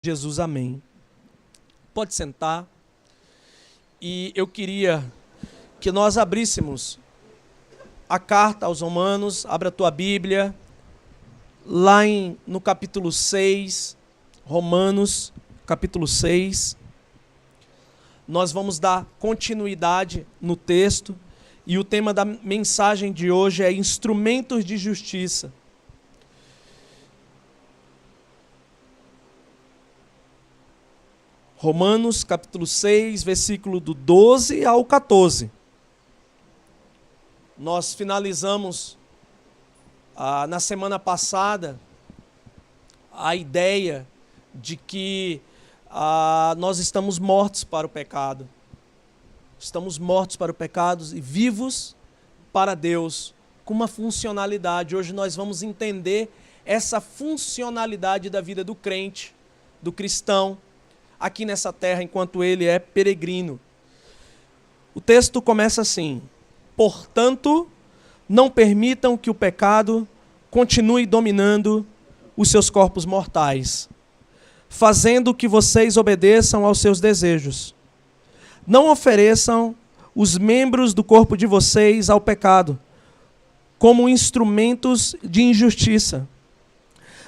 Jesus, amém. Pode sentar. E eu queria que nós abríssemos a carta aos Romanos. Abra a tua Bíblia, lá no capítulo 6, Romanos, capítulo 6. Nós vamos dar continuidade no texto, e o tema da mensagem de hoje é instrumentos de justiça. Romanos, capítulo 6, versículo do 12 ao 14. Nós finalizamos na semana passada a ideia de que nós estamos mortos para o pecado. Estamos mortos para o pecado e vivos para Deus, com uma funcionalidade. Hoje nós vamos entender essa funcionalidade da vida do crente, do cristão, aqui nessa terra, enquanto ele é peregrino. O texto começa assim: portanto, não permitam que o pecado continue dominando os seus corpos mortais, fazendo que vocês obedeçam aos seus desejos. Não ofereçam os membros do corpo de vocês ao pecado, como instrumentos de injustiça.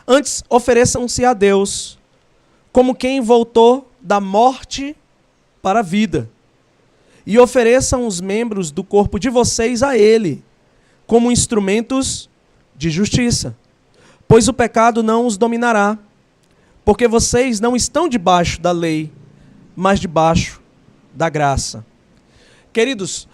Antes, ofereçam-se a Deus, como quem voltou da morte para a vida, e ofereçam os membros do corpo de vocês a Ele, como instrumentos de justiça. Pois o pecado não os dominará, porque vocês não estão debaixo da lei, mas debaixo da graça. Queridos,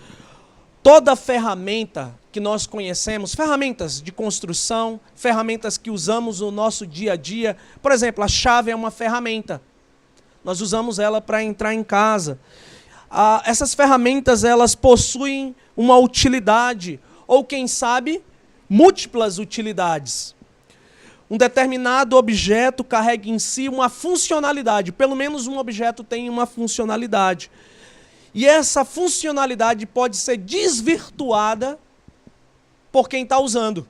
toda ferramenta que nós conhecemos, ferramentas de construção, ferramentas que usamos no nosso dia a dia, por exemplo, a chave é uma ferramenta. Nós usamos ela para entrar em casa. Essas ferramentas, elas possuem uma utilidade, ou quem sabe, múltiplas utilidades. Um determinado objeto carrega em si uma funcionalidade, pelo menos um objeto tem uma funcionalidade. E essa funcionalidade pode ser desvirtuada por quem está usando,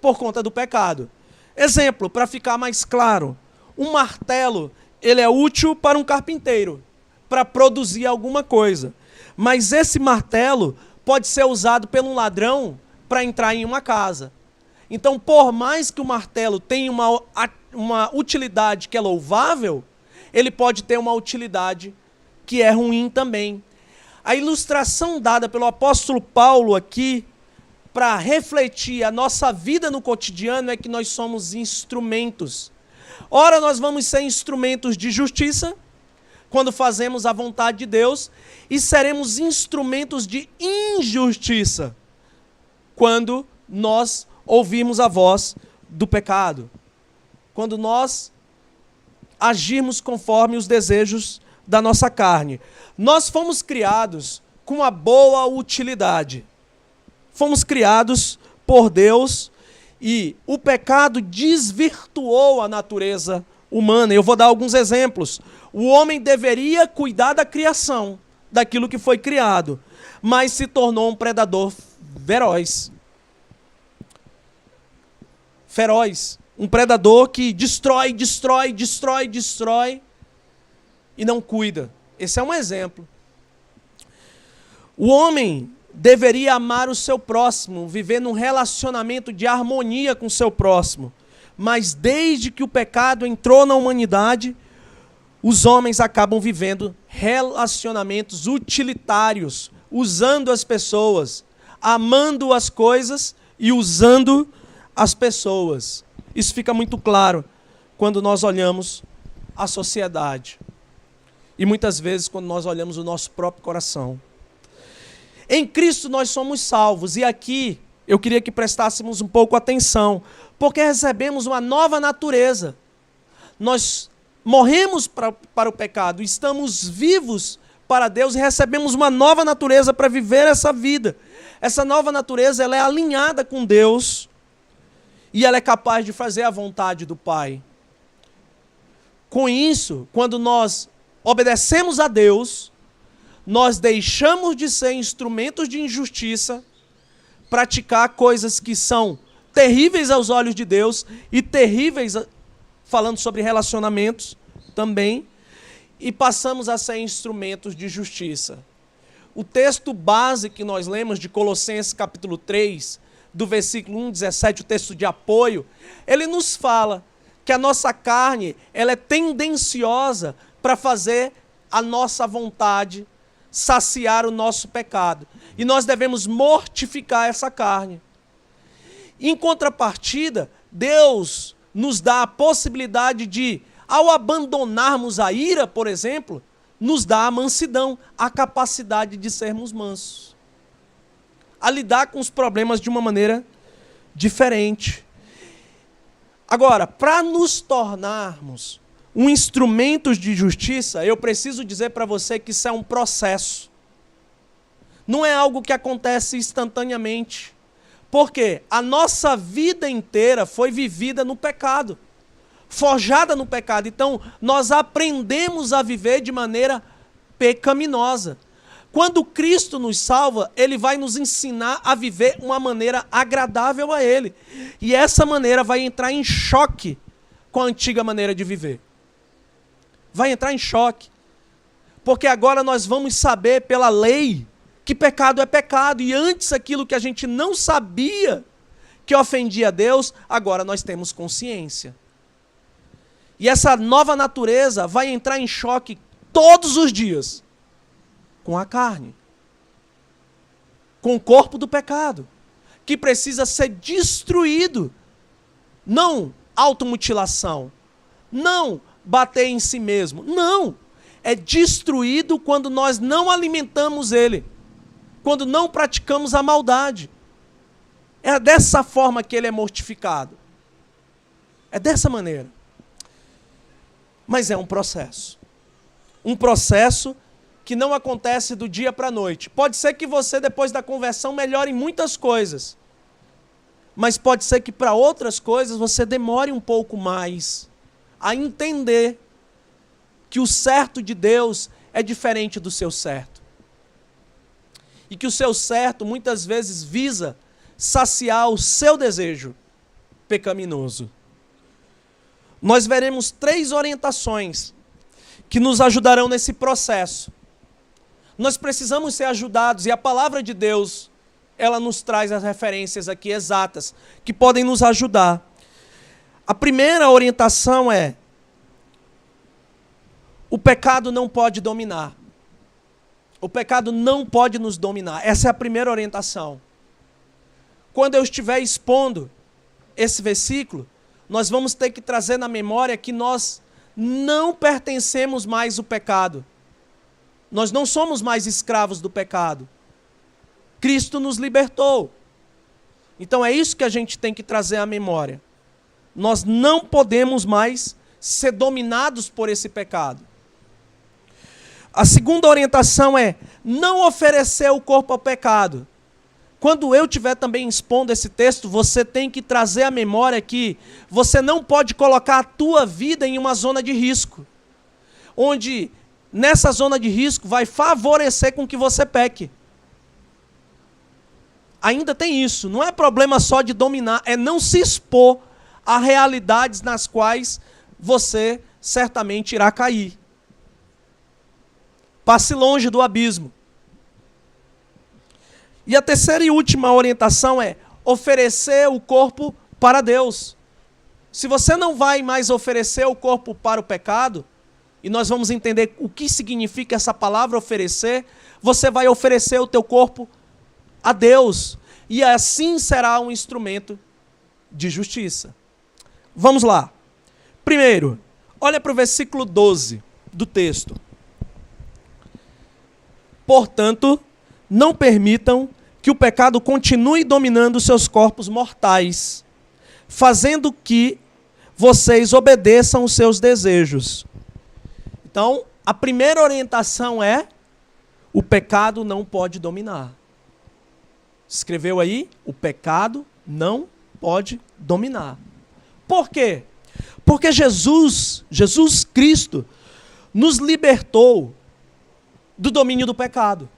por conta do pecado. Exemplo, para ficar mais claro, um martelo, ele é útil para um carpinteiro, para produzir alguma coisa. Mas esse martelo pode ser usado por um ladrão para entrar em uma casa. Então, por mais que o martelo tenha uma utilidade que é louvável, ele pode ter uma utilidade que é ruim também. A ilustração dada pelo apóstolo Paulo aqui, para refletir a nossa vida no cotidiano, é que nós somos instrumentos. Ora, nós vamos ser instrumentos de justiça, quando fazemos a vontade de Deus, e seremos instrumentos de injustiça, quando nós ouvirmos a voz do pecado, quando nós agirmos conforme os desejos da nossa carne. Nós fomos criados com uma boa utilidade. Fomos criados por Deus e o pecado desvirtuou a natureza humana. Eu vou dar alguns exemplos. O homem deveria cuidar da criação, daquilo que foi criado, mas se tornou um predador feroz. Um predador que destrói e não cuida. Esse é um exemplo. O homem deveria amar o seu próximo, viver num relacionamento de harmonia com o seu próximo. Mas desde que o pecado entrou na humanidade, os homens acabam vivendo relacionamentos utilitários, usando as pessoas, amando as coisas e usando as pessoas. Isso fica muito claro quando nós olhamos a sociedade. E muitas vezes quando nós olhamos o nosso próprio coração. Em Cristo nós somos salvos. E aqui eu queria que prestássemos um pouco atenção, porque recebemos uma nova natureza. Nós morremos para o pecado, estamos vivos para Deus e recebemos uma nova natureza para viver essa vida. Essa nova natureza, ela é alinhada com Deus e ela é capaz de fazer a vontade do Pai. Com isso, quando nós obedecemos a Deus, nós deixamos de ser instrumentos de injustiça, praticar coisas que são terríveis aos olhos de Deus e terríveis falando sobre relacionamentos também, e passamos a ser instrumentos de justiça. O texto base que nós lemos de Colossenses capítulo 3, do versículo 1, 17, o texto de apoio, ele nos fala que a nossa carne ela é tendenciosa para fazer a nossa vontade, saciar o nosso pecado. E nós devemos mortificar essa carne. Em contrapartida, Deus nos dá a possibilidade de, ao abandonarmos a ira, por exemplo, nos dá a mansidão, a capacidade de sermos mansos, a lidar com os problemas de uma maneira diferente. Agora, para nos tornarmos um instrumento de justiça, eu preciso dizer para você que isso é um processo. Não é algo que acontece instantaneamente. Porque a nossa vida inteira foi vivida no pecado, forjada no pecado. Então, nós aprendemos a viver de maneira pecaminosa. Quando Cristo nos salva, Ele vai nos ensinar a viver uma maneira agradável a Ele. E essa maneira vai entrar em choque com a antiga maneira de viver. Vai entrar em choque. Porque agora nós vamos saber pela lei que pecado é pecado. E antes aquilo que a gente não sabia que ofendia a Deus, agora nós temos consciência. E essa nova natureza vai entrar em choque todos os dias com a carne, com o corpo do pecado, que precisa ser destruído. Não automutilação, não bater em si mesmo, não. É destruído quando nós não alimentamos ele, quando não praticamos a maldade. É dessa forma que ele é mortificado. É dessa maneira. Mas é um processo. Um processo que não acontece do dia para a noite. Pode ser que você, depois da conversão, melhore em muitas coisas. Mas pode ser que para outras coisas você demore um pouco mais a entender que o certo de Deus é diferente do seu certo. E que o seu certo muitas vezes visa saciar o seu desejo pecaminoso. Nós veremos 3 orientações que nos ajudarão nesse processo. Nós precisamos ser ajudados, e a palavra de Deus, ela nos traz as referências aqui exatas, que podem nos ajudar. A primeira orientação é: o pecado não pode dominar. O pecado não pode nos dominar. Essa é a primeira orientação. Quando eu estiver expondo esse versículo, nós vamos ter que trazer na memória que nós não pertencemos mais ao pecado. Nós não somos mais escravos do pecado. Cristo nos libertou. Então é isso que a gente tem que trazer à memória. Nós não podemos mais ser dominados por esse pecado. A segunda orientação é não oferecer o corpo ao pecado. Quando eu estiver também expondo esse texto, você tem que trazer à memória que você não pode colocar a tua vida em uma zona de risco, onde nessa zona de risco vai favorecer com que você peque. Ainda tem isso, não é problema só de dominar, é não se expor a realidades nas quais você certamente irá cair. Passe longe do abismo. E a terceira e última orientação é oferecer o corpo para Deus. Se você não vai mais oferecer o corpo para o pecado, e nós vamos entender o que significa essa palavra oferecer, você vai oferecer o teu corpo a Deus, e assim será um instrumento de justiça. Vamos lá. Primeiro, olha para o versículo 12 do texto. Portanto, não permitam que o pecado continue dominando seus corpos mortais, fazendo que vocês obedeçam os seus desejos. Então, a primeira orientação é: o pecado não pode dominar. Escreveu aí? O pecado não pode dominar. Por quê? Porque Jesus Cristo, nos libertou do domínio do pecado.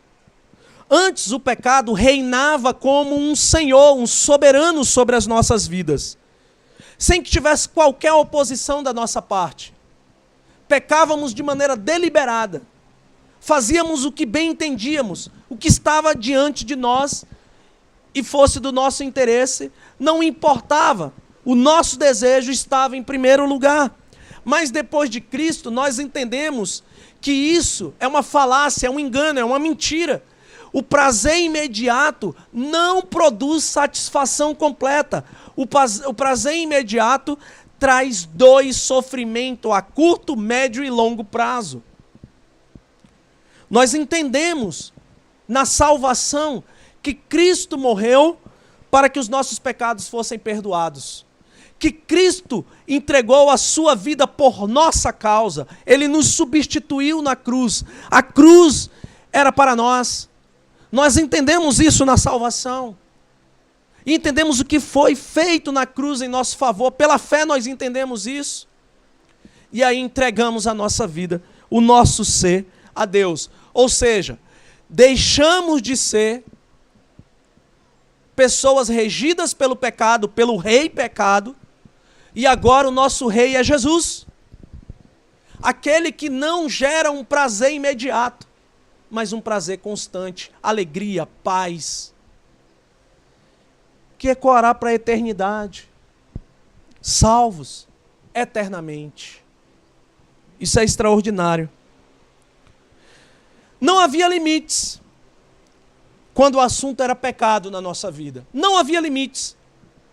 Antes, o pecado reinava como um senhor, um soberano sobre as nossas vidas. sem que tivesse qualquer oposição da nossa parte. Pecávamos de maneira deliberada. Fazíamos o que bem entendíamos, o que estava diante de nós e fosse do nosso interesse, não importava. O nosso desejo estava em primeiro lugar. Mas depois de Cristo, nós entendemos que isso é uma falácia, é um engano, é uma mentira. O prazer imediato não produz satisfação completa. O prazer imediato traz dor e sofrimento a curto, médio e longo prazo. Nós entendemos na salvação que Cristo morreu para que os nossos pecados fossem perdoados. Que Cristo entregou a sua vida por nossa causa. Ele nos substituiu na cruz. A cruz era para nós. Nós entendemos isso na salvação. E entendemos o que foi feito na cruz em nosso favor. Pela fé nós entendemos isso. E aí entregamos a nossa vida, o nosso ser a Deus. Ou seja, deixamos de ser pessoas regidas pelo pecado, pelo rei pecado, e agora o nosso rei é Jesus. Aquele que não gera um prazer imediato, mas um prazer constante, alegria, paz, que ecoará para a eternidade, salvos eternamente. Isso é extraordinário. Não havia limites quando o assunto era pecado na nossa vida. Não havia limites.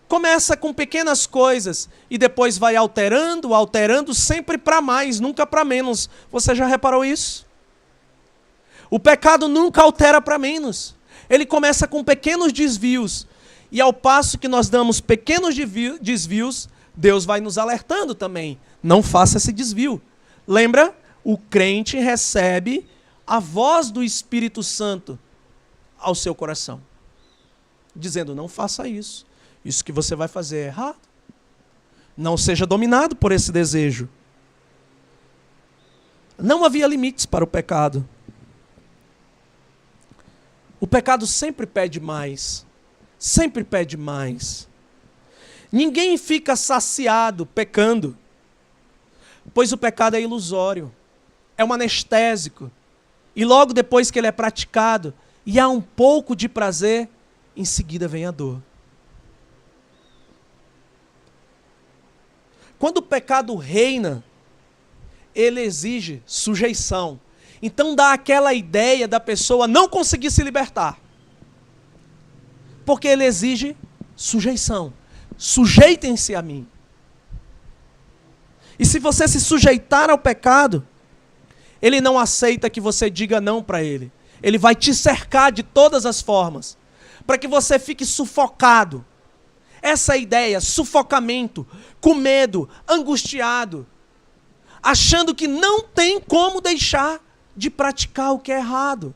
Começa com pequenas coisas e depois vai alterando, alterando, sempre para mais, nunca para menos. Você já reparou isso? O pecado nunca altera para menos. Ele começa com pequenos desvios. E ao passo que nós damos pequenos desvios, Deus vai nos alertando também. Não faça esse desvio. Lembra? O crente recebe a voz do Espírito Santo ao seu coração, dizendo: não faça isso. Isso que você vai fazer é errado. Não seja dominado por esse desejo. Não havia limites para o pecado. O pecado sempre pede mais. Sempre pede mais. Ninguém fica saciado pecando, pois o pecado é ilusório, é um anestésico. E logo depois que ele é praticado, e há um pouco de prazer, em seguida vem a dor. Quando o pecado reina, ele exige sujeição. Então dá aquela ideia da pessoa não conseguir se libertar. Porque ele exige sujeição. Sujeitem-se a mim. E se você se sujeitar ao pecado, ele não aceita que você diga não para ele. Ele vai te cercar de todas as formas, para que você fique sufocado. Essa ideia, sufocamento, com medo, angustiado, achando que não tem como deixar de praticar o que é errado.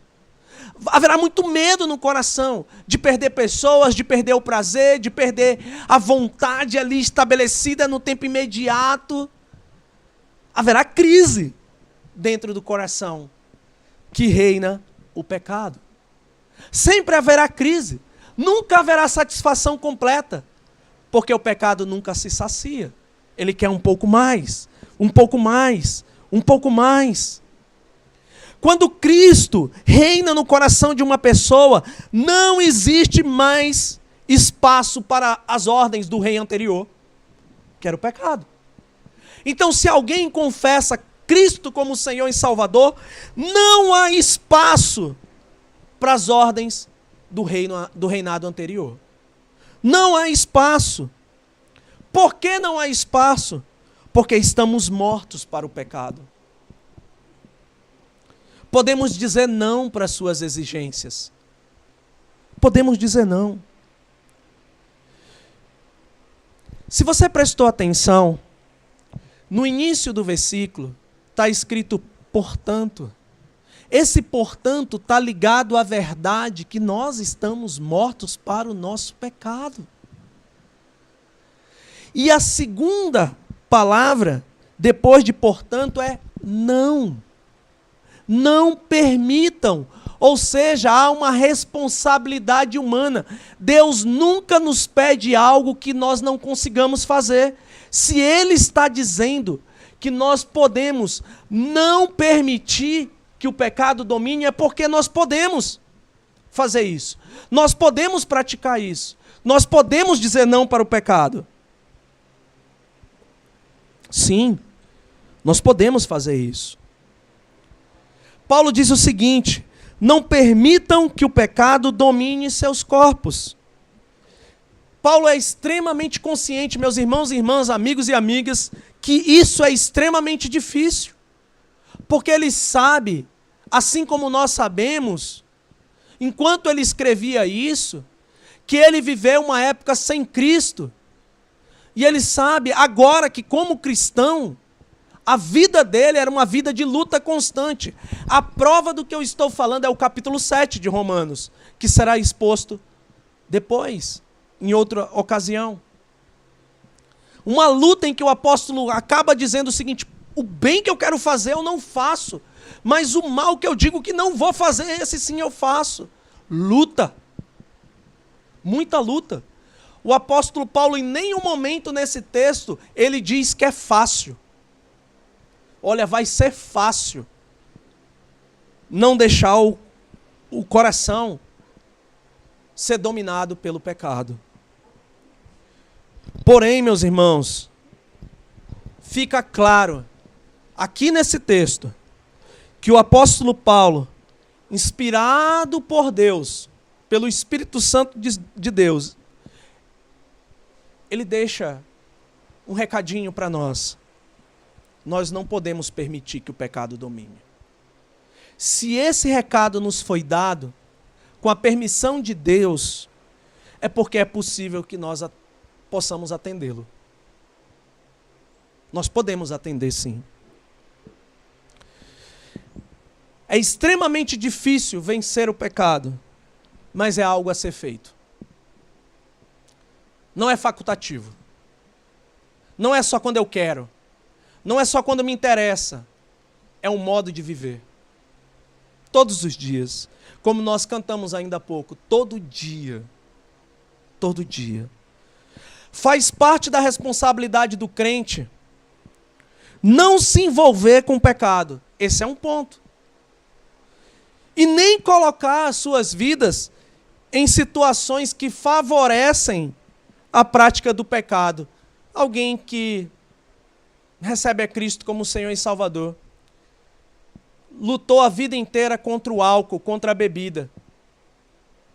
Haverá muito medo no coração de perder pessoas, de perder o prazer, de perder a vontade ali estabelecida no tempo imediato. Haverá crise dentro do coração que reina o pecado. Sempre haverá crise. Nunca haverá satisfação completa, porque o pecado nunca se sacia. Ele quer um pouco mais, um pouco mais, um pouco mais. Quando Cristo reina no coração de uma pessoa, não existe mais espaço para as ordens do rei anterior, que era o pecado. Então, se alguém confessa Cristo como Senhor e Salvador, não há espaço para as ordens do reinado anterior. Não há espaço. Por que não há espaço? Porque estamos mortos para o pecado. Podemos dizer não para as suas exigências. Podemos dizer não. Se você prestou atenção, no início do versículo está escrito portanto. Esse portanto está ligado à verdade que nós estamos mortos para o nosso pecado. E a segunda palavra, depois de portanto, é não. Não permitam Ou seja, há uma responsabilidade humana. Deus nunca nos pede algo que nós não consigamos fazer. Se Ele está dizendo que nós podemos não permitir que o pecado domine, é porque nós podemos fazer isso. Nós podemos praticar isso. Nós podemos dizer não para o pecado. Sim, nós podemos fazer isso. Paulo diz o seguinte: não permitam que o pecado domine seus corpos. Paulo é extremamente consciente, meus irmãos e irmãs, amigos e amigas, que isso é extremamente difícil. Porque ele sabe, assim como nós sabemos, enquanto ele escrevia isso, que ele viveu uma época sem Cristo. E ele sabe agora que, como cristão, a vida dele era uma vida de luta constante. A prova do que eu estou falando é o capítulo 7 de Romanos, que será exposto depois, em outra ocasião. Uma luta em que o apóstolo acaba dizendo o seguinte: o bem que eu quero fazer eu não faço, mas o mal que eu digo que não vou fazer, esse sim eu faço. Luta. Muita luta. O apóstolo Paulo, em nenhum momento nesse texto, ele diz que é fácil. Olha, vai ser fácil não deixar o coração ser dominado pelo pecado. Porém, meus irmãos, fica claro, aqui nesse texto, que o apóstolo Paulo, inspirado por Deus, pelo Espírito Santo de Deus, ele deixa um recadinho para nós. Nós não podemos permitir que o pecado domine. Se esse recado nos foi dado, com a permissão de Deus, é porque é possível que nós possamos atendê-lo. Nós podemos atender, sim. É extremamente difícil vencer o pecado, mas é algo a ser feito. Não é facultativo. Não é só quando eu quero. Não é só quando me interessa. É um modo de viver. Todos os dias. Como nós cantamos ainda há pouco. Todo dia. Todo dia. Faz parte da responsabilidade do crente não se envolver com o pecado. Esse é um ponto. E nem colocar as suas vidas em situações que favorecem a prática do pecado. Alguém que recebe a Cristo como Senhor e Salvador, lutou a vida inteira contra o álcool, contra a bebida,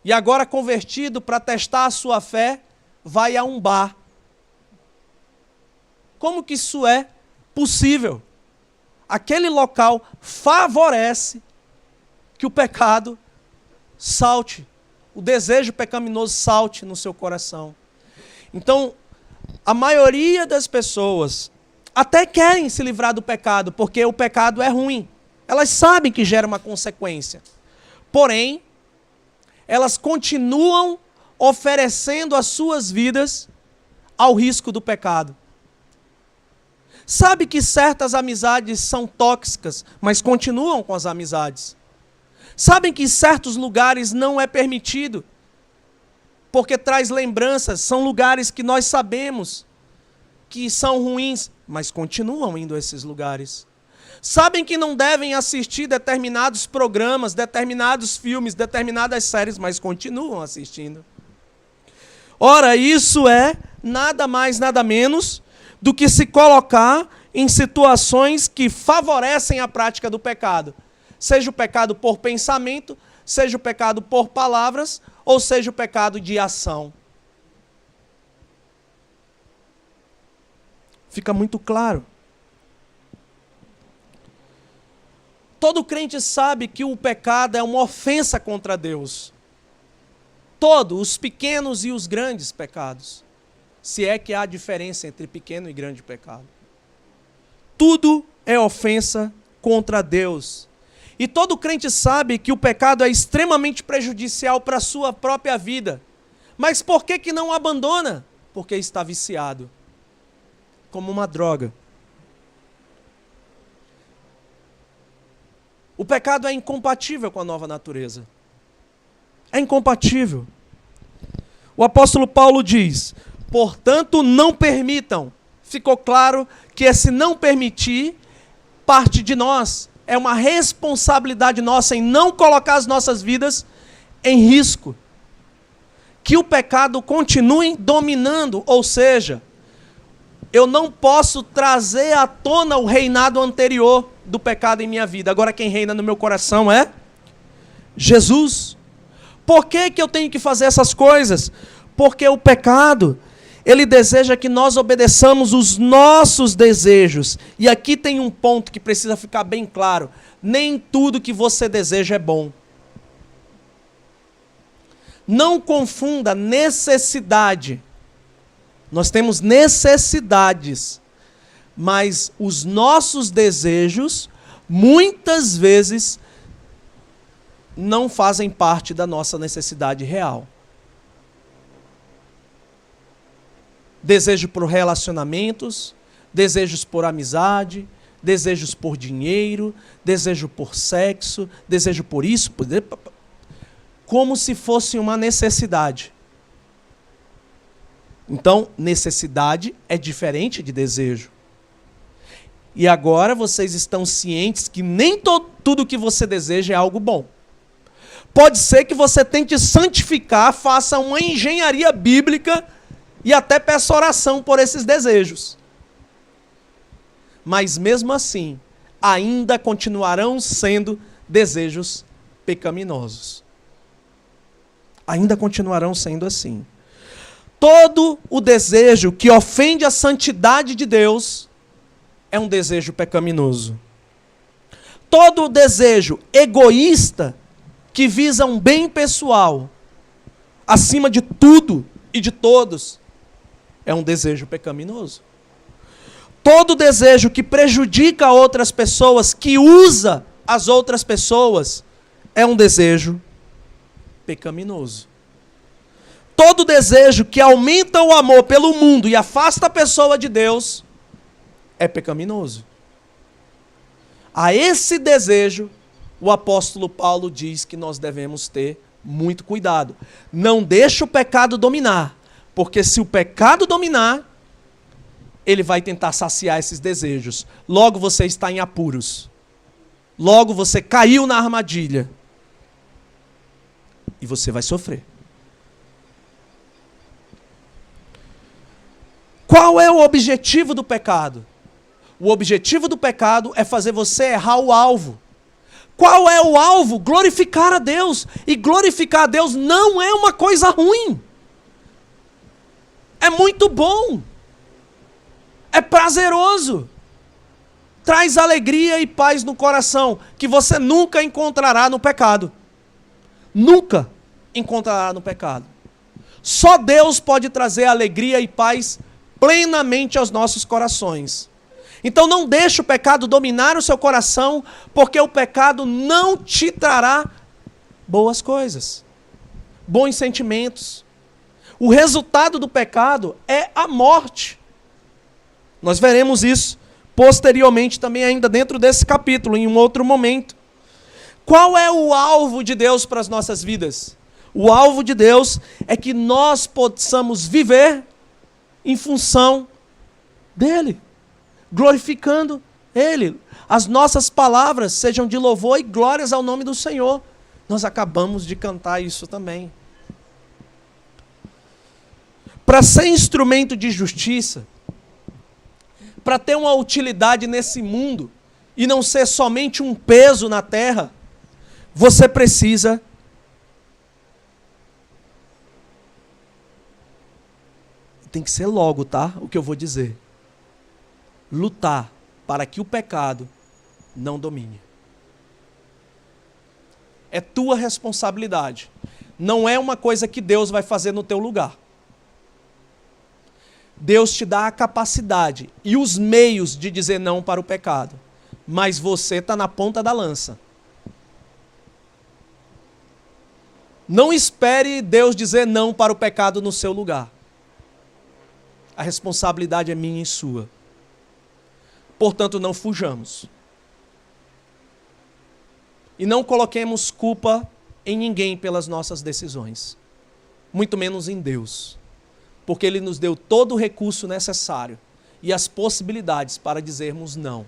e agora convertido para testar a sua fé, vai a um bar. Como que isso é possível? Aquele local favorece que o pecado salte, o desejo pecaminoso salte no seu coração. Então, a maioria das pessoas até querem se livrar do pecado, porque o pecado é ruim. Elas sabem que gera uma consequência. Porém, elas continuam oferecendo as suas vidas ao risco do pecado. Sabe que certas amizades são tóxicas, mas continuam com as amizades. Sabem que certos lugares não é permitido, porque traz lembranças, são lugares que nós sabemos que são ruins, mas continuam indo a esses lugares. Sabem que não devem assistir determinados programas, determinados filmes, determinadas séries, mas continuam assistindo. Ora, isso é nada mais, nada menos do que se colocar em situações que favorecem a prática do pecado. Seja o pecado por pensamento, seja o pecado por palavras, ou seja o pecado de ação. Fica muito claro. Todo crente sabe que o pecado é uma ofensa contra Deus. Todos, os pequenos e os grandes pecados. Se é que há diferença entre pequeno e grande pecado. Tudo é ofensa contra Deus. E todo crente sabe que o pecado é extremamente prejudicial para a sua própria vida. Mas por que não abandona? Porque está viciado. Como uma droga. O pecado é incompatível com a nova natureza. É incompatível. O apóstolo Paulo diz: portanto, não permitam. Ficou claro que esse não permitir parte de nós. É uma responsabilidade nossa em não colocar as nossas vidas em risco. Que o pecado continue dominando, ou seja, eu não posso trazer à tona o reinado anterior do pecado em minha vida. Agora quem reina no meu coração é Jesus. Por que que eu tenho que fazer essas coisas? Porque o pecado, ele deseja que nós obedeçamos os nossos desejos. E aqui tem um ponto que precisa ficar bem claro. Nem tudo que você deseja é bom. Não confunda necessidade. Nós temos necessidades, mas os nossos desejos, muitas vezes, não fazem parte da nossa necessidade real. Desejo por relacionamentos, desejos por amizade, desejos por dinheiro, desejo por sexo, desejo por isso, como se fosse uma necessidade. Então, necessidade é diferente de desejo. E agora vocês estão cientes que nem tudo que você deseja é algo bom. Pode ser que você tente santificar, faça uma engenharia bíblica e até peça oração por esses desejos. Mas mesmo assim, ainda continuarão sendo desejos pecaminosos. Ainda continuarão sendo assim. Todo o desejo que ofende a santidade de Deus é um desejo pecaminoso. Todo o desejo egoísta que visa um bem pessoal, acima de tudo e de todos, é um desejo pecaminoso. Todo desejo que prejudica outras pessoas, que usa as outras pessoas, é um desejo pecaminoso. Todo desejo que aumenta o amor pelo mundo e afasta a pessoa de Deus é pecaminoso. A esse desejo, o apóstolo Paulo diz que nós devemos ter muito cuidado. Não deixe o pecado dominar, porque se o pecado dominar, ele vai tentar saciar esses desejos. Logo você está em apuros. Logo você caiu na armadilha. E você vai sofrer. Qual é o objetivo do pecado? O objetivo do pecado é fazer você errar o alvo. Qual é o alvo? Glorificar a Deus. E glorificar a Deus não é uma coisa ruim. É muito bom. É prazeroso. Traz alegria e paz no coração, que você nunca encontrará no pecado. Nunca encontrará no pecado. Só Deus pode trazer alegria e paz plenamente aos nossos corações. Então não deixe o pecado dominar o seu coração, porque o pecado não te trará boas coisas, bons sentimentos. O resultado do pecado é a morte. Nós veremos isso posteriormente também ainda dentro desse capítulo, em um outro momento. Qual é o alvo de Deus para as nossas vidas? O alvo de Deus é que nós possamos viver em função dele, glorificando ele. As nossas palavras sejam de louvor e glórias ao nome do Senhor. Nós acabamos de cantar isso também. Para ser instrumento de justiça, para ter uma utilidade nesse mundo e não ser somente um peso na terra, você precisa tem que ser logo, tá? O que eu vou dizer. Lutar para que o pecado não domine. É tua responsabilidade. Não é uma coisa que Deus vai fazer no teu lugar. Deus te dá a capacidade e os meios de dizer não para o pecado. Mas você está na ponta da lança. Não espere Deus dizer não para o pecado no seu lugar. A responsabilidade é minha e sua. Portanto, não fujamos. E não coloquemos culpa em ninguém pelas nossas decisões, muito menos em Deus, porque Ele nos deu todo o recurso necessário e as possibilidades para dizermos não.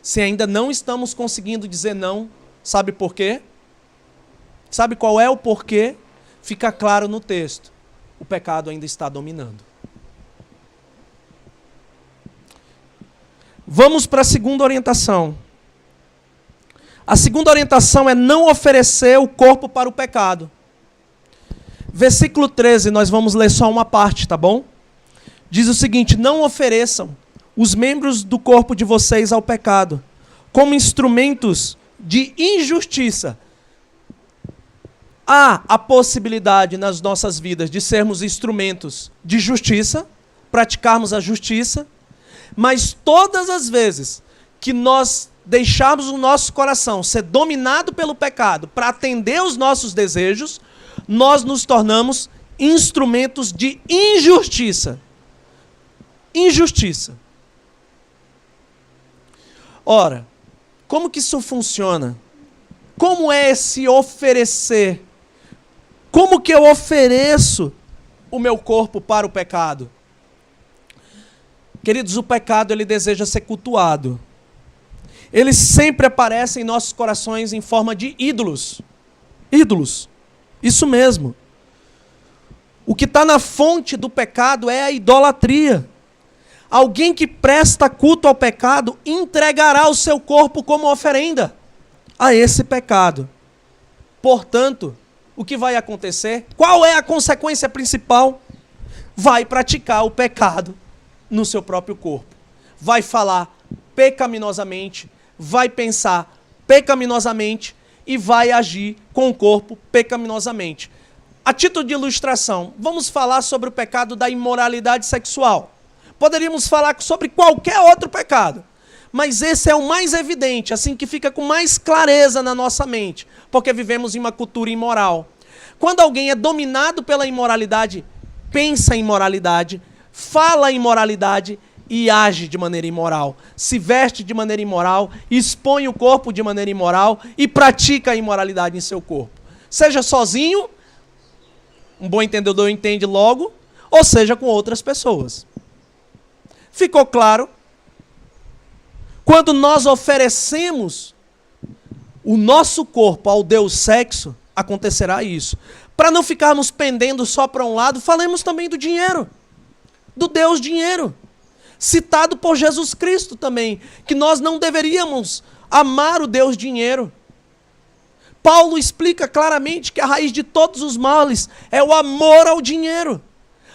Se ainda não estamos conseguindo dizer não, sabe por quê? Sabe qual é o porquê? Fica claro no texto. O pecado ainda está dominando. Vamos para a segunda orientação. A segunda orientação é não oferecer o corpo para o pecado. Versículo 13, nós vamos ler só uma parte, tá bom? Diz o seguinte: não ofereçam os membros do corpo de vocês ao pecado, como instrumentos de injustiça. Há a possibilidade nas nossas vidas de sermos instrumentos de justiça, praticarmos a justiça, mas todas as vezes que nós deixarmos o nosso coração ser dominado pelo pecado para atender os nossos desejos, nós nos tornamos instrumentos de injustiça. Injustiça. Ora, como que isso funciona? Como é esse oferecer? Como que eu ofereço o meu corpo para o pecado? Queridos, o pecado ele deseja ser cultuado. Ele sempre aparece em nossos corações em forma de ídolos. Ídolos. Isso mesmo. O que está na fonte do pecado é a idolatria. Alguém que presta culto ao pecado entregará o seu corpo como oferenda a esse pecado. Portanto, o que vai acontecer? Qual é a consequência principal? Vai praticar o pecado no seu próprio corpo. Vai falar pecaminosamente, vai pensar pecaminosamente e vai agir com o corpo pecaminosamente. A título de ilustração, vamos falar sobre o pecado da imoralidade sexual. Poderíamos falar sobre qualquer outro pecado, mas esse é o mais evidente, assim que fica com mais clareza na nossa mente, porque vivemos em uma cultura imoral. Quando alguém é dominado pela imoralidade, pensa em imoralidade, fala em imoralidade e age de maneira imoral, se veste de maneira imoral, expõe o corpo de maneira imoral e pratica a imoralidade em seu corpo. Seja sozinho, um bom entendedor entende logo, ou seja com outras pessoas. Ficou claro? Quando nós oferecemos o nosso corpo ao Deus sexo, acontecerá isso. Para não ficarmos pendendo só para um lado, falemos também do dinheiro, do Deus dinheiro, citado por Jesus Cristo também, que nós não deveríamos amar o Deus dinheiro. Paulo explica claramente que a raiz de todos os males é o amor ao dinheiro.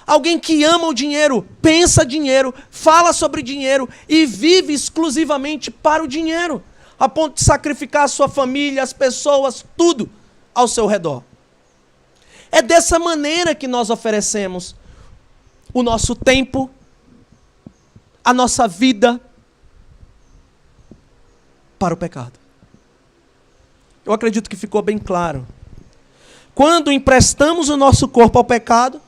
Alguém que ama o dinheiro, pensa dinheiro, fala sobre dinheiro e vive exclusivamente para o dinheiro, a ponto de sacrificar a sua família, as pessoas, tudo ao seu redor. É dessa maneira que nós oferecemos o nosso tempo, a nossa vida para o pecado. Eu acredito que ficou bem claro. Quando emprestamos o nosso corpo ao pecado,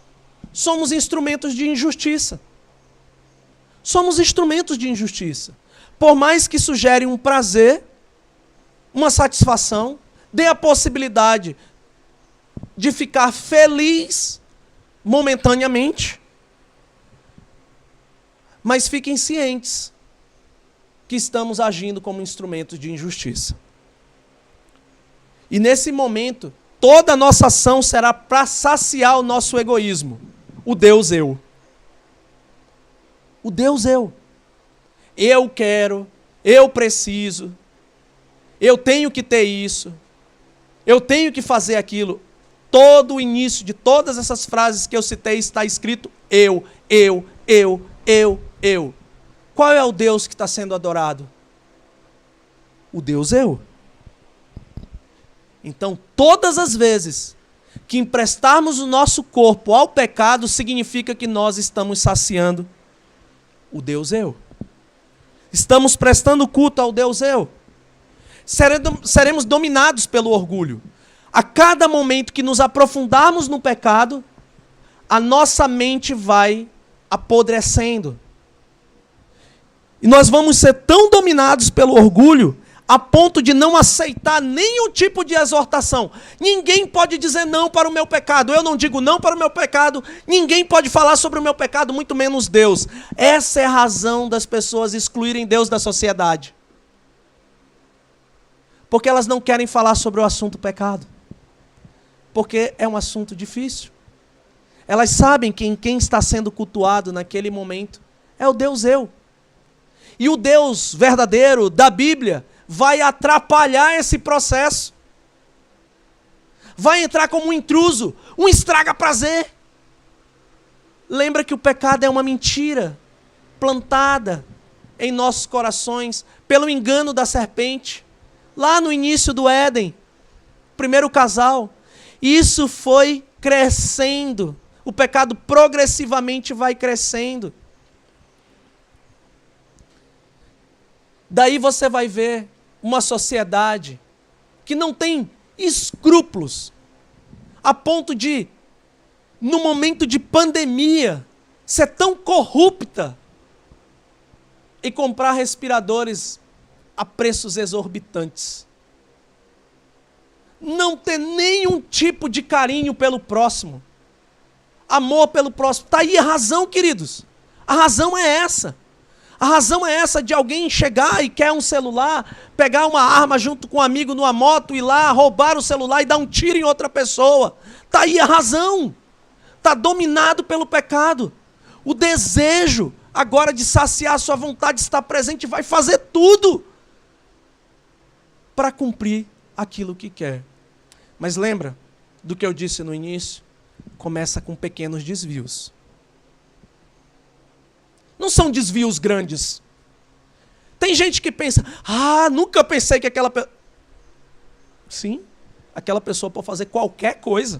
somos instrumentos de injustiça. Somos instrumentos de injustiça. Por mais que isso gere um prazer, uma satisfação, dê a possibilidade de ficar feliz momentaneamente, mas fiquem cientes que estamos agindo como instrumentos de injustiça. E nesse momento, toda a nossa ação será para saciar o nosso egoísmo. O Deus eu. O Deus eu. Eu quero, eu preciso, eu tenho que ter isso, eu tenho que fazer aquilo. Todo o início de todas essas frases que eu citei está escrito eu. Qual é o Deus que está sendo adorado? O Deus eu. Então, todas as vezes que emprestarmos o nosso corpo ao pecado, significa que nós estamos saciando o Deus eu. Estamos prestando culto ao Deus eu. Seremos dominados pelo orgulho. A cada momento que nos aprofundarmos no pecado, a nossa mente vai apodrecendo. E nós vamos ser tão dominados pelo orgulho a ponto de não aceitar nenhum tipo de exortação. Ninguém pode dizer não para o meu pecado. Eu não digo não para o meu pecado. Ninguém pode falar sobre o meu pecado, muito menos Deus. Essa é a razão das pessoas excluírem Deus da sociedade. Porque elas não querem falar sobre o assunto pecado. Porque é um assunto difícil. Elas sabem que quem está sendo cultuado naquele momento é o Deus eu. E o Deus verdadeiro da Bíblia vai atrapalhar esse processo. Vai entrar como um intruso, um estraga-prazer. Lembra que o pecado é uma mentira plantada em nossos corações pelo engano da serpente. Lá no início do Éden, primeiro casal. Isso foi crescendo. O pecado progressivamente vai crescendo. Daí você vai ver uma sociedade que não tem escrúpulos, a ponto de, no momento de pandemia, ser tão corrupta e comprar respiradores a preços exorbitantes. Não ter nenhum tipo de carinho pelo próximo, amor pelo próximo. Está aí a razão, queridos. A razão é essa. A razão é essa de alguém chegar e quer um celular, pegar uma arma junto com um amigo numa moto, ir lá, roubar o celular e dar um tiro em outra pessoa. Está aí a razão. Está dominado pelo pecado. O desejo agora de saciar a sua vontade está presente e vai fazer tudo para cumprir aquilo que quer. Mas lembra do que eu disse no início? Começa com pequenos desvios. Não são desvios grandes. Tem gente que pensa, nunca pensei que aquela pessoa... Sim, aquela pessoa pode fazer qualquer coisa.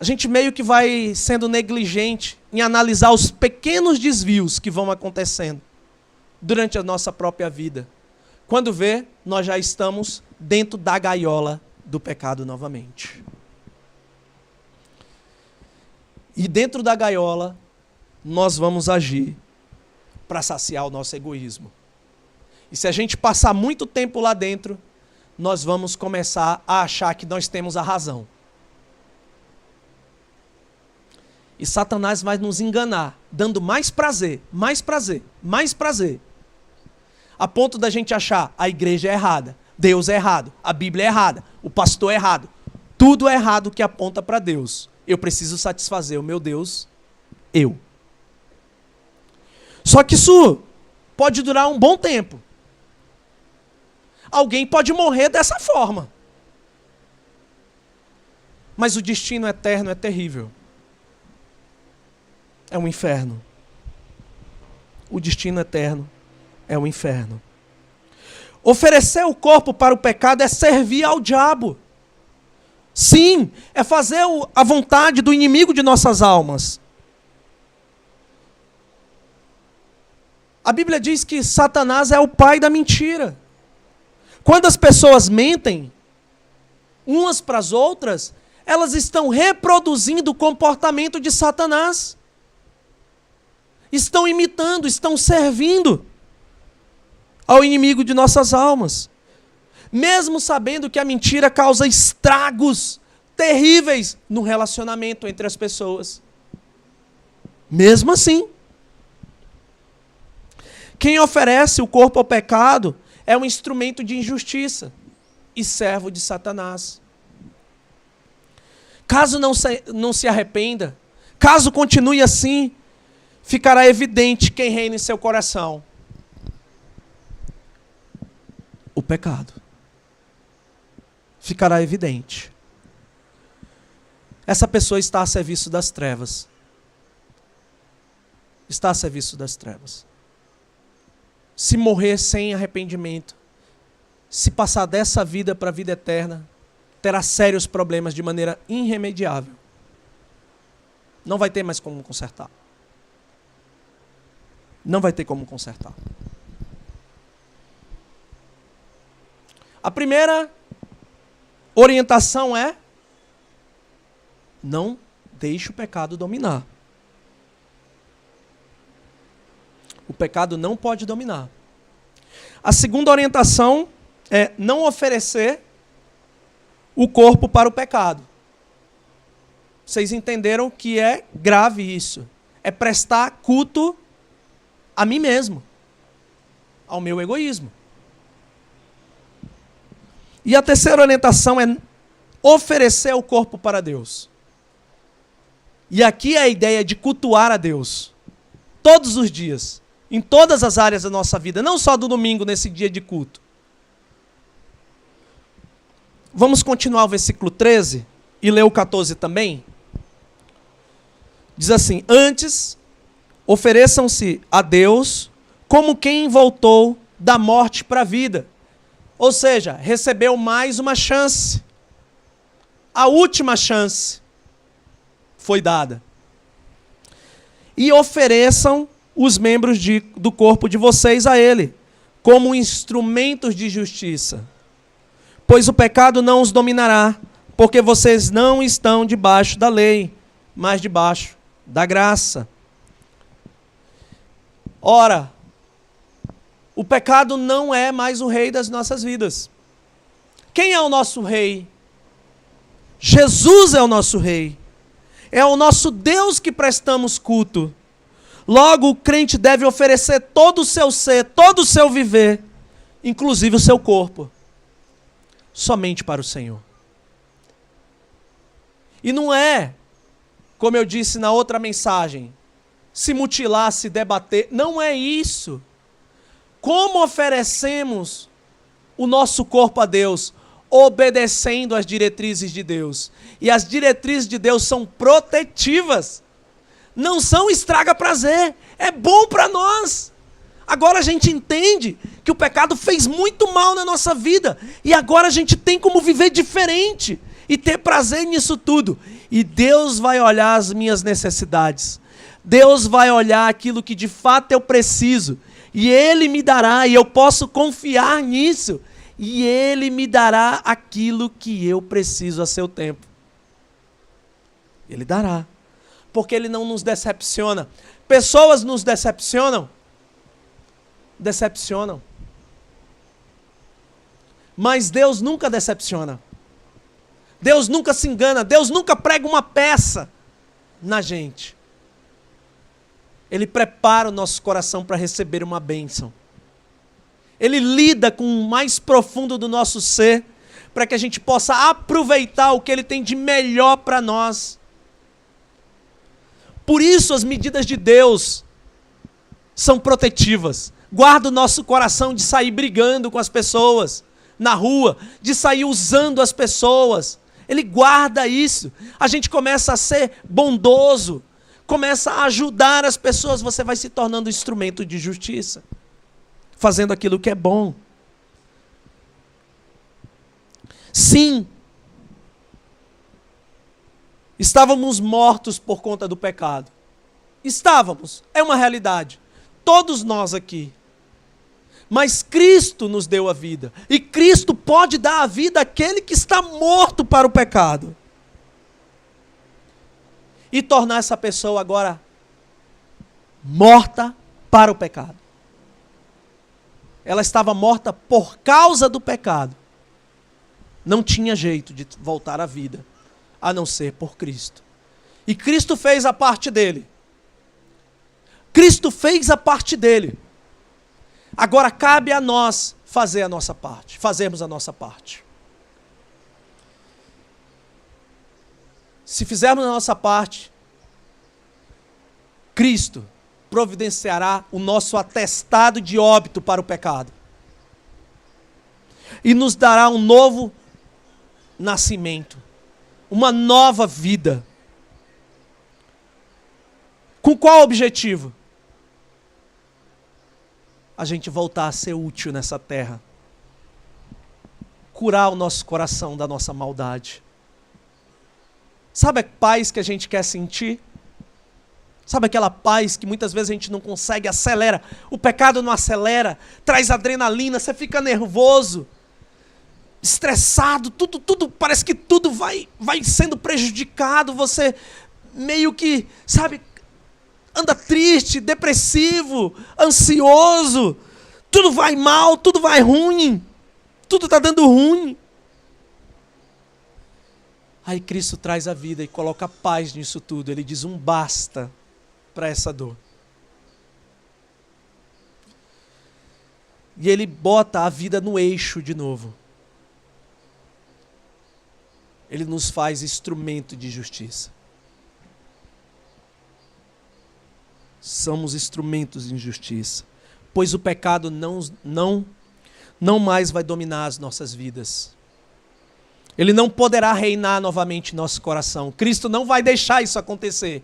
A gente meio que vai sendo negligente em analisar os pequenos desvios que vão acontecendo durante a nossa própria vida. Quando vê, nós já estamos dentro da gaiola do pecado novamente. E dentro da gaiola, nós vamos agir para saciar o nosso egoísmo. E se a gente passar muito tempo lá dentro, nós vamos começar a achar que nós temos a razão. E Satanás vai nos enganar, dando mais prazer, mais prazer, mais prazer. A ponto da gente achar a igreja é errada, Deus é errado, a Bíblia é errada, o pastor é errado. Tudo é errado que aponta para Deus. Eu preciso satisfazer o meu Deus, eu. Só que isso pode durar um bom tempo. Alguém pode morrer dessa forma. Mas o destino eterno é terrível. É um inferno. O destino eterno é um inferno. Oferecer o corpo para o pecado é servir ao diabo. Sim, é fazer a vontade do inimigo de nossas almas. A Bíblia diz que Satanás é o pai da mentira. Quando as pessoas mentem umas para as outras, elas estão reproduzindo o comportamento de Satanás. Estão imitando, estão servindo ao inimigo de nossas almas. Mesmo sabendo que a mentira causa estragos terríveis no relacionamento entre as pessoas. Mesmo assim. Quem oferece o corpo ao pecado é um instrumento de injustiça e servo de Satanás. Caso não se arrependa, caso continue assim, ficará evidente quem reina em seu coração. O pecado. Ficará evidente. Essa pessoa está a serviço das trevas. Está a serviço das trevas. Se morrer sem arrependimento, se passar dessa vida para a vida eterna, terá sérios problemas de maneira irremediável. Não vai ter mais como consertar. Não vai ter como consertar. A primeira orientação é: não deixe o pecado dominar. O pecado não pode dominar. A segunda orientação é não oferecer o corpo para o pecado. Vocês entenderam que é grave isso. É prestar culto a mim mesmo, ao meu egoísmo. E a terceira orientação é oferecer o corpo para Deus. E aqui é a ideia de cultuar a Deus. Todos os dias. Em todas as áreas da nossa vida. Não só do domingo, nesse dia de culto. Vamos continuar o versículo 13 e ler o 14 também. Diz assim: antes, ofereçam-se a Deus como quem voltou da morte para a vida. Ou seja, recebeu mais uma chance. A última chance foi dada. E ofereçam os membros do corpo de vocês a Ele, como instrumentos de justiça. Pois o pecado não os dominará, porque vocês não estão debaixo da lei, mas debaixo da graça. Ora, o pecado não é mais o rei das nossas vidas. Quem é o nosso rei? Jesus é o nosso rei. É ao nosso Deus que prestamos culto. Logo, o crente deve oferecer todo o seu ser, todo o seu viver, inclusive o seu corpo, somente para o Senhor. E não é, como eu disse na outra mensagem, se mutilar, se debater. Não é isso. Como oferecemos o nosso corpo a Deus? Obedecendo às diretrizes de Deus. E as diretrizes de Deus são protetivas. Não são estraga prazer. É bom para nós. Agora a gente entende que o pecado fez muito mal na nossa vida. E agora a gente tem como viver diferente. E ter prazer nisso tudo. E Deus vai olhar as minhas necessidades. Deus vai olhar aquilo que de fato eu preciso. E Ele me dará. E eu posso confiar nisso. E Ele me dará aquilo que eu preciso a seu tempo. Ele dará. Porque Ele não nos decepciona. Pessoas nos decepcionam. Decepcionam. Mas Deus nunca decepciona. Deus nunca se engana. Deus nunca prega uma peça na gente. Ele prepara o nosso coração para receber uma bênção. Ele lida com o mais profundo do nosso ser, para que a gente possa aproveitar o que Ele tem de melhor para nós. Por isso as medidas de Deus são protetivas. Guarda o nosso coração de sair brigando com as pessoas na rua, de sair usando as pessoas. Ele guarda isso. A gente começa a ser bondoso, começa a ajudar as pessoas, você vai se tornando instrumento de justiça, fazendo aquilo que é bom. Sim, estávamos mortos por conta do pecado. Estávamos, é uma realidade. Todos nós aqui. Mas Cristo nos deu a vida. E Cristo pode dar a vida àquele que está morto para o pecado. E tornar essa pessoa agora morta para o pecado. Ela estava morta por causa do pecado. Não tinha jeito de voltar à vida, a não ser por Cristo. E Cristo fez a parte dele. Cristo fez a parte dele. Agora cabe a nós fazer a nossa parte, fazermos a nossa parte. Se fizermos a nossa parte, Cristo providenciará o nosso atestado de óbito para o pecado. E nos dará um novo nascimento, uma nova vida. Com qual objetivo? A gente voltar a ser útil nessa terra. Curar o nosso coração da nossa maldade. Sabe a paz que a gente quer sentir? Sabe aquela paz que muitas vezes a gente não consegue, acelera. O pecado não acelera, traz adrenalina, você fica nervoso, estressado, tudo parece que tudo vai sendo prejudicado, você meio que, sabe, anda triste, depressivo, ansioso, tudo vai mal, tudo vai ruim, tudo está dando ruim. Aí Cristo traz a vida e coloca paz nisso tudo. Ele diz um basta para essa dor. E ele bota a vida no eixo de novo. Ele nos faz instrumento de justiça. Somos instrumentos de justiça. Pois o pecado não mais vai dominar as nossas vidas. Ele não poderá reinar novamente em nosso coração. Cristo não vai deixar isso acontecer.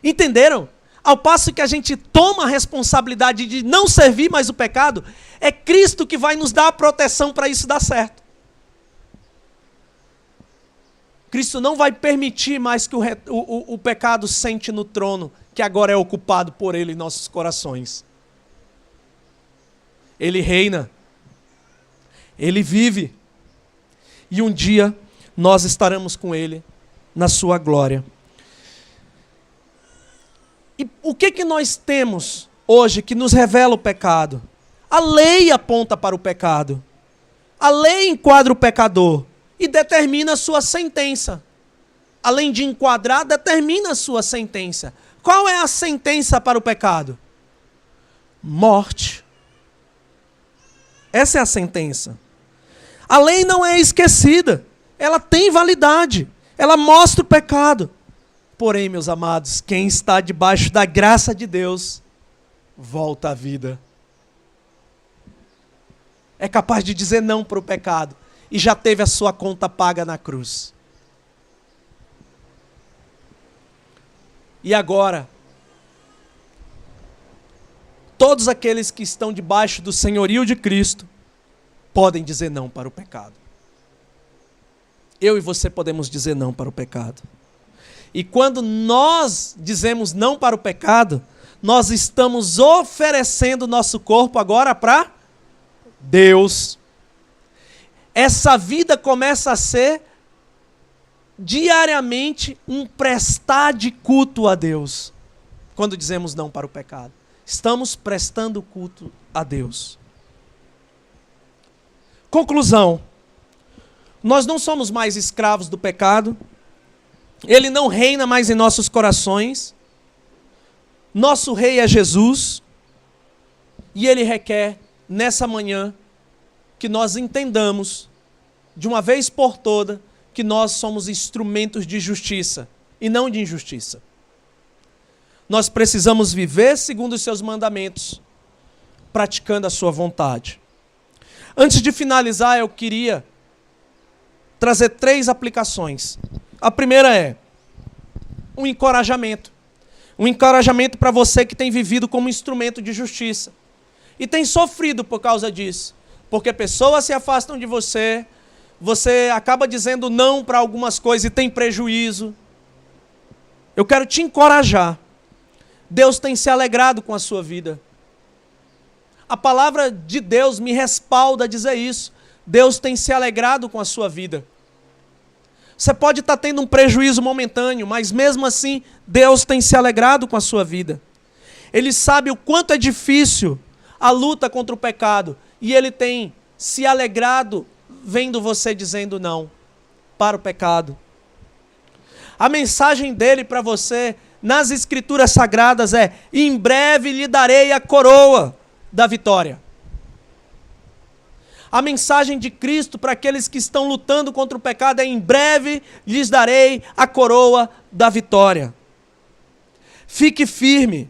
Entenderam? Ao passo que a gente toma a responsabilidade de não servir mais o pecado, é Cristo que vai nos dar a proteção para isso dar certo. Cristo não vai permitir mais que o pecado sente no trono, que agora é ocupado por Ele em nossos corações. Ele reina. Ele vive. E um dia nós estaremos com Ele na sua glória. E o que nós temos hoje que nos revela o pecado? A lei aponta para o pecado. A lei enquadra o pecador e determina a sua sentença. Além de enquadrar, determina a sua sentença. Qual é a sentença para o pecado? Morte. Essa é a sentença. A lei não é esquecida. Ela tem validade. Ela mostra o pecado. Porém, meus amados, quem está debaixo da graça de Deus, volta à vida. É capaz de dizer não para o pecado. E já teve a sua conta paga na cruz. E agora, todos aqueles que estão debaixo do senhorio de Cristo, podem dizer não para o pecado. Eu e você podemos dizer não para o pecado. E quando nós dizemos não para o pecado, nós estamos oferecendo nosso corpo agora para Deus. Essa vida começa a ser diariamente um prestar de culto a Deus. Quando dizemos não para o pecado, estamos prestando culto a Deus. Conclusão: nós não somos mais escravos do pecado. Ele não reina mais em nossos corações. Nosso rei é Jesus. E ele requer, nessa manhã, que nós entendamos, de uma vez por toda, que nós somos instrumentos de justiça e não de injustiça. Nós precisamos viver segundo os seus mandamentos, praticando a sua vontade. Antes de finalizar, eu queria trazer 3 aplicações. A primeira é um encorajamento. Um encorajamento para você que tem vivido como instrumento de justiça. E tem sofrido por causa disso. Porque pessoas se afastam de você, você acaba dizendo não para algumas coisas e tem prejuízo. Eu quero te encorajar. Deus tem se alegrado com a sua vida. A palavra de Deus me respalda a dizer isso. Deus tem se alegrado com a sua vida. Você pode estar tendo um prejuízo momentâneo, mas mesmo assim, Deus tem se alegrado com a sua vida. Ele sabe o quanto é difícil a luta contra o pecado. E Ele tem se alegrado vendo você dizendo não para o pecado. A mensagem dele para você nas Escrituras Sagradas é: em breve lhe darei a coroa da vitória. A mensagem de Cristo para aqueles que estão lutando contra o pecado é: em breve lhes darei a coroa da vitória. Fique firme,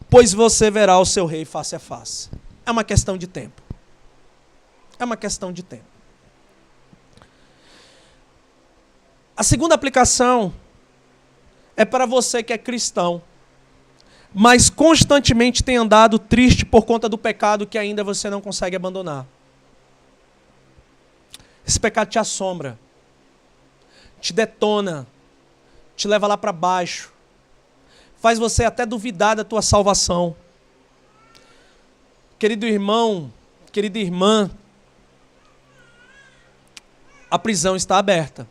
pois você verá o seu rei face a face. É uma questão de tempo. É uma questão de tempo. A segunda aplicação é para você que é cristão, mas constantemente tem andado triste por conta do pecado que ainda você não consegue abandonar. Esse pecado te assombra, te detona, te leva lá para baixo, faz você até duvidar da tua salvação. Querido irmão, querida irmã, a prisão está aberta.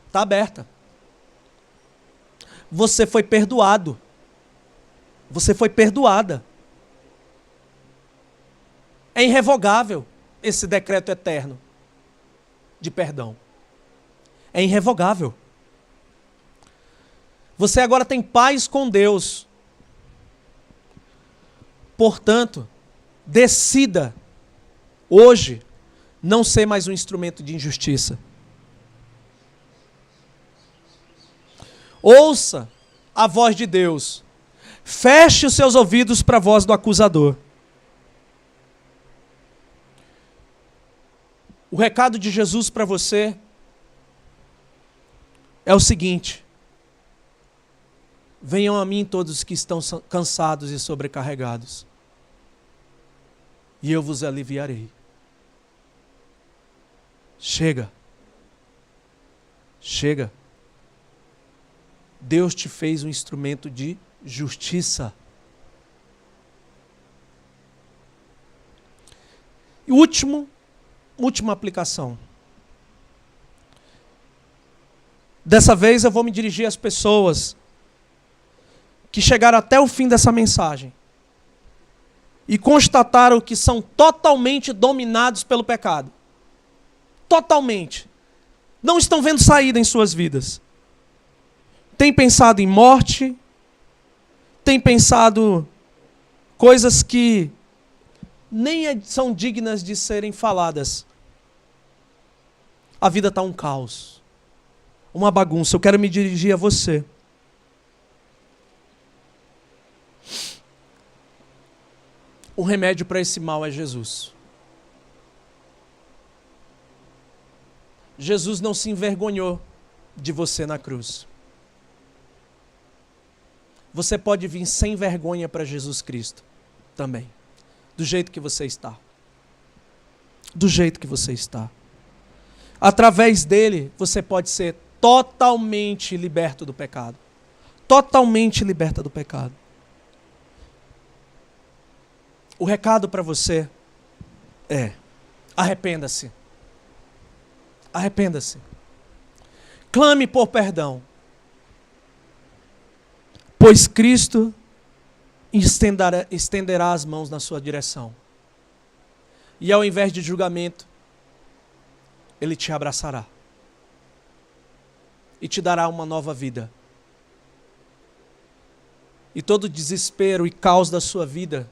Está aberta. Você foi perdoado. Você foi perdoada. É irrevogável esse decreto eterno de perdão. É irrevogável. Você agora tem paz com Deus. Portanto, decida hoje não ser mais um instrumento de injustiça. Ouça a voz de Deus. Feche os seus ouvidos para a voz do acusador. O recado de Jesus para você é o seguinte: venham a mim todos os que estão cansados e sobrecarregados, e eu vos aliviarei. Chega. Chega. Deus te fez um instrumento de justiça. E última aplicação. Dessa vez eu vou me dirigir às pessoas que chegaram até o fim dessa mensagem e constataram que são totalmente dominados pelo pecado. Totalmente. Não estão vendo saída em suas vidas. Tem pensado em morte, tem pensado coisas que nem são dignas de serem faladas. A vida está um caos, uma bagunça. Eu quero me dirigir a você. O remédio para esse mal é Jesus. Jesus não se envergonhou de você na cruz. Você pode vir sem vergonha para Jesus Cristo também. Do jeito que você está. Do jeito que você está. Através dele, você pode ser totalmente liberto do pecado. Totalmente liberta do pecado. O recado para você é: arrependa-se. Arrependa-se. Clame por perdão. Pois Cristo estenderá as mãos na sua direção. E ao invés de julgamento, Ele te abraçará. E te dará uma nova vida. E todo desespero e caos da sua vida,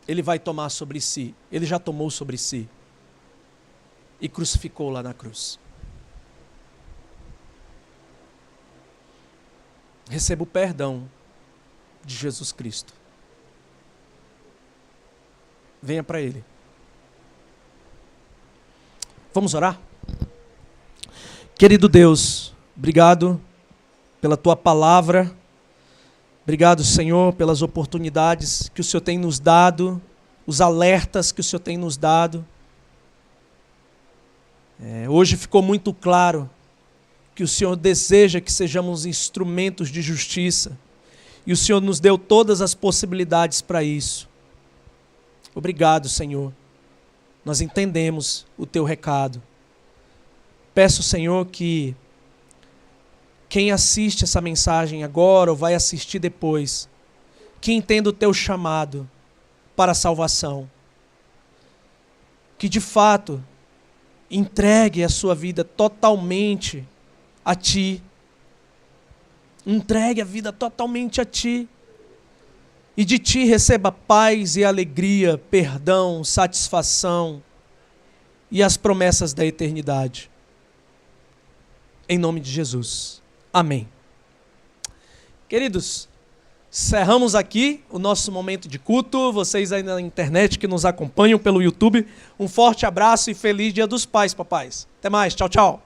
Ele vai tomar sobre si. Ele já tomou sobre si. E crucificou lá na cruz. Receba o perdão de Jesus Cristo. Venha para Ele. Vamos orar? Querido Deus, obrigado pela Tua palavra. Obrigado, Senhor, pelas oportunidades que o Senhor tem nos dado, os alertas que o Senhor tem nos dado. Hoje ficou muito claro que o Senhor deseja que sejamos instrumentos de justiça. E o Senhor nos deu todas as possibilidades para isso. Obrigado, Senhor. Nós entendemos o Teu recado. Peço, Senhor, que quem assiste essa mensagem agora ou vai assistir depois, que entenda o Teu chamado para a salvação. Que de fato entregue a sua vida totalmente a Ti. Entregue a vida totalmente a Ti. E de Ti receba paz e alegria, perdão, satisfação e as promessas da eternidade. Em nome de Jesus. Amém. Queridos, encerramos aqui o nosso momento de culto. Vocês aí na internet que nos acompanham pelo YouTube, um forte abraço e feliz Dia dos Pais, papais. Até mais, tchau, tchau.